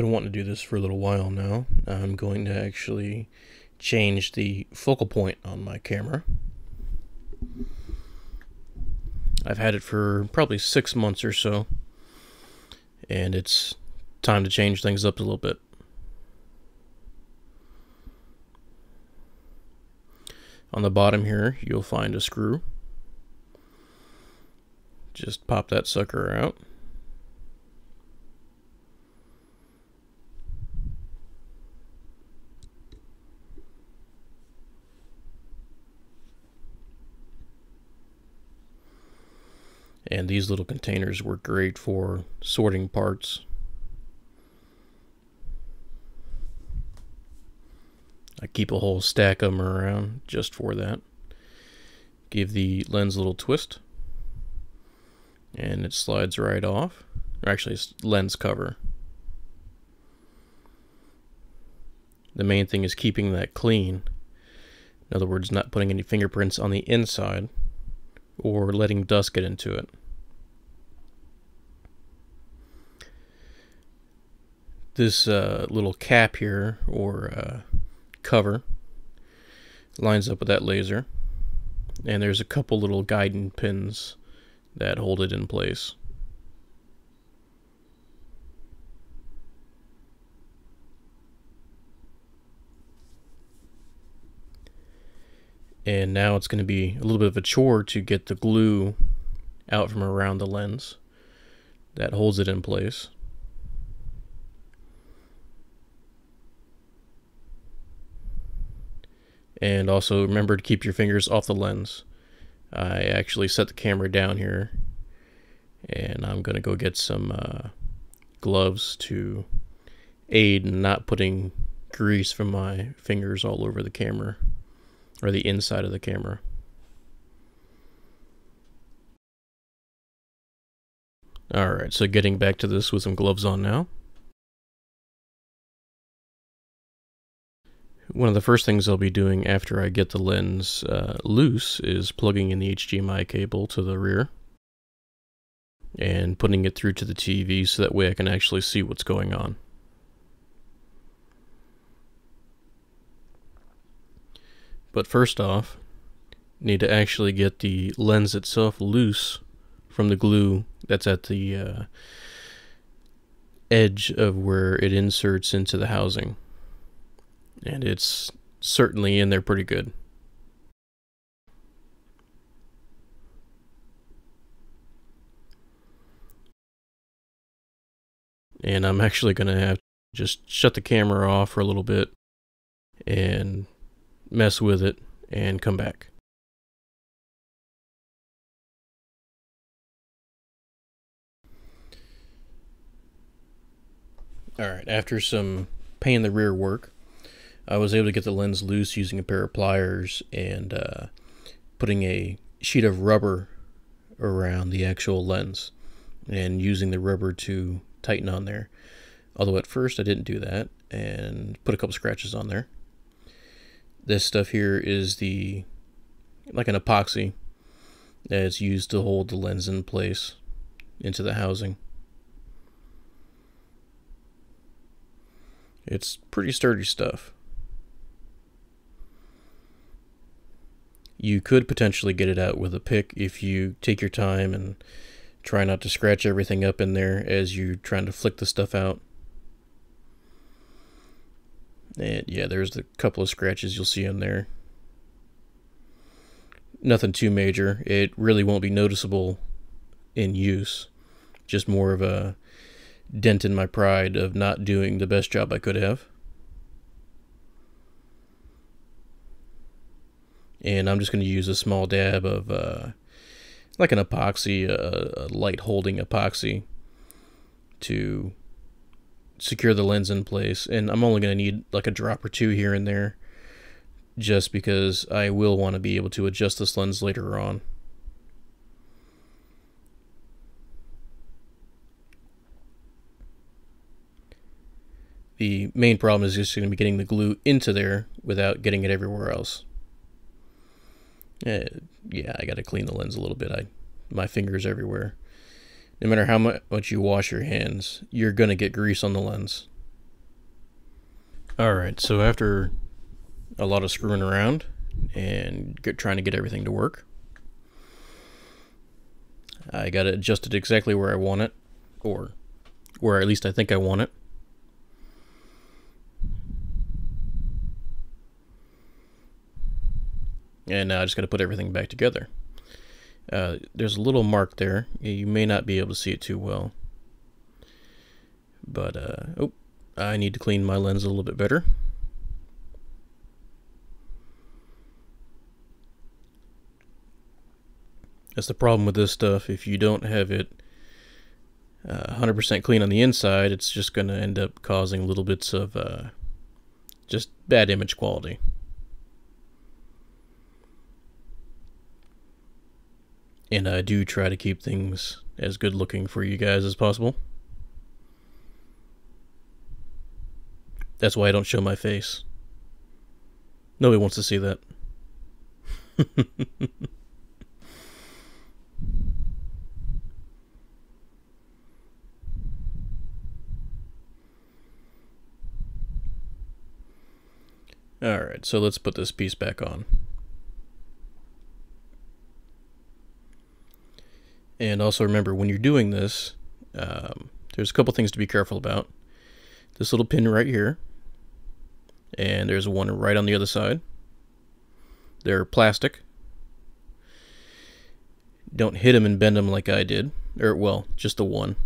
been wanting to do this for a little while now. I'm going to actually change the focal point on my camera. I've had it for probably 6 months or so, and it's time to change things up a little bit. On the bottom here, you'll find a screw. Just pop that sucker out. And these little containers work great for sorting parts. I keep a whole stack of them around just for that. Give the lens a little twist, and it slides right off. Or actually, it's lens cover. The main thing is keeping that clean. In other words, not putting any fingerprints on the inside or letting dust get into it. This little cap here, or cover, lines up with that laser, and there's a couple little guiding pins that hold it in place. And now it's going to be a little bit of a chore to get the glue out from around the lens that holds it in place. And also remember to keep your fingers off the lens. I actually set the camera down here, and I'm going to go get some gloves to aid in not putting grease from my fingers all over the camera, or the inside of the camera. Alright, so getting back to this with some gloves on now. One of the first things I'll be doing after I get the lens loose is plugging in the HDMI cable to the rear and putting it through to the TV so that way I can actually see what's going on. But first off, need to actually get the lens itself loose from the glue that's at the edge of where it inserts into the housing. And it's certainly in there pretty good. And I'm actually going to have to just shut the camera off for a little bit and mess with it and come back. Alright, after some pain in the rear work, I was able to get the lens loose using a pair of pliers and putting a sheet of rubber around the actual lens and using the rubber to tighten on there. Although at first I didn't do that and put a couple scratches on there. This stuff here is like an epoxy that's used to hold the lens in place into the housing. It's pretty sturdy stuff. You could potentially get it out with a pick if you take your time and try not to scratch everything up in there as you're trying to flick the stuff out. And yeah, there's a couple of scratches you'll see in there. Nothing too major. It really won't be noticeable in use. Just more of a dent in my pride of not doing the best job I could have. And I'm just going to use a small dab of like an epoxy, a light holding epoxy, to secure the lens in place. And I'm only going to need like a drop or two here and there, just because I will want to be able to adjust this lens later on. The main problem is just going to be getting the glue into there without getting it everywhere else. Yeah, I got to clean the lens a little bit. My fingers everywhere. No matter how much you wash your hands, you're going to get grease on the lens. Alright, so after a lot of screwing around and trying to get everything to work, I got it adjusted exactly where I want it, or where at least I think I want it. And now I just got to put everything back together. There's a little mark there. You may not be able to see it too well. But, oh, I need to clean my lens a little bit better. That's the problem with this stuff. If you don't have it 100% clean on the inside, it's just going to end up causing little bits of just bad image quality. And I do try to keep things as good looking for you guys as possible. That's why I don't show my face. Nobody wants to see that. Alright, so let's put this piece back on. And also remember, when you're doing this, there's a couple things to be careful about. This little pin right here, and there's one right on the other side. They're plastic. Don't hit them and bend them like I did. Or, well, just the one.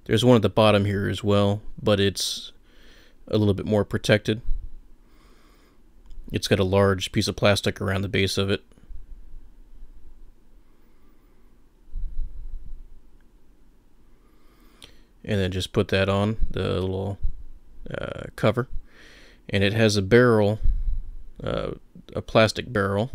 There's one at the bottom here as well, but it's a little bit more protected. It's got a large piece of plastic around the base of it. And then just put that on, the little cover. And it has a barrel, a plastic barrel,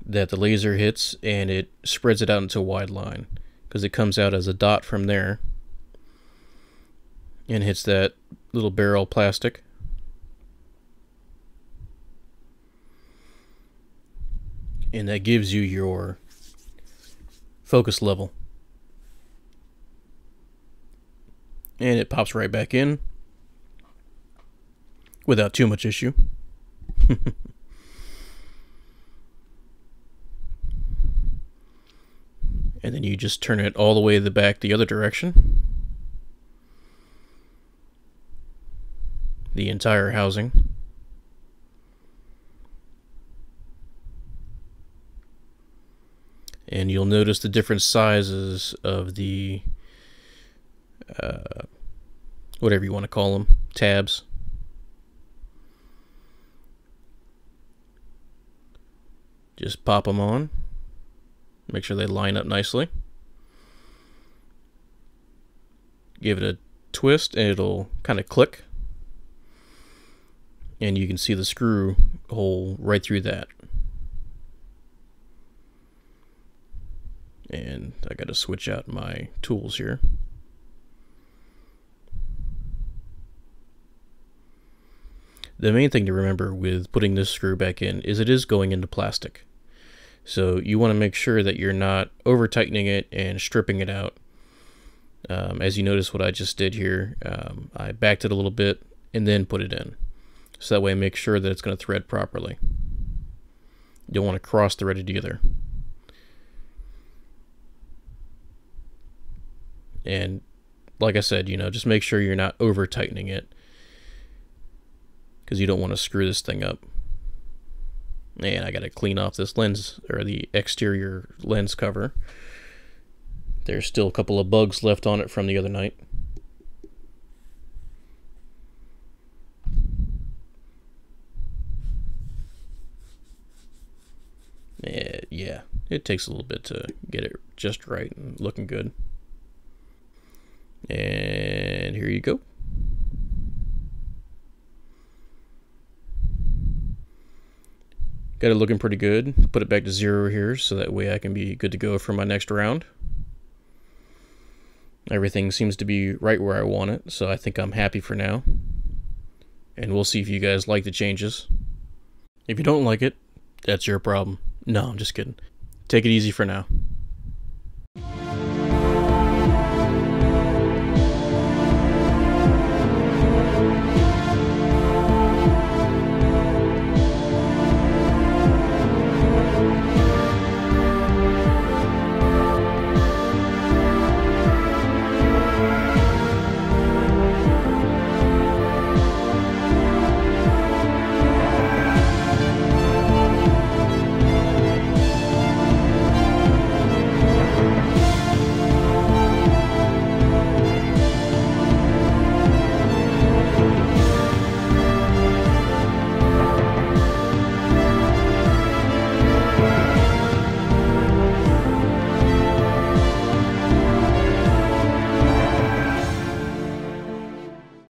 that the laser hits, and it spreads it out into a wide line, because it comes out as a dot from there and hits that little barrel plastic. And that gives you your focus level. And it pops right back in without too much issue. And then you just turn it all the way to the back the other direction. The entire housing. And you'll notice the different sizes of the whatever you want to call them, tabs. Just pop them on. Make sure they line up nicely. Give it a twist and it'll kind of click. And you can see the screw hole right through that. And I got to switch out my tools here. The main thing to remember with putting this screw back in is it is going into plastic. So you want to make sure that you're not over tightening it and stripping it out. As you notice what I just did here, I backed it a little bit and then put it in. So that way make sure that it's going to thread properly. You don't want to cross thread it either. And like I said, you know, just make sure you're not over tightening it, because you don't want to screw this thing up. And I got to clean off this lens, or the exterior lens cover. There's still a couple of bugs left on it from the other night. Yeah, it takes a little bit to get it just right and looking good. And here you go. Got it looking pretty good. Put it back to 0 here, so that way I can be good to go for my next round. Everything seems to be right where I want it, so I think I'm happy for now. And we'll see if you guys like the changes. If you don't like it, that's your problem. No, I'm just kidding. Take it easy for now.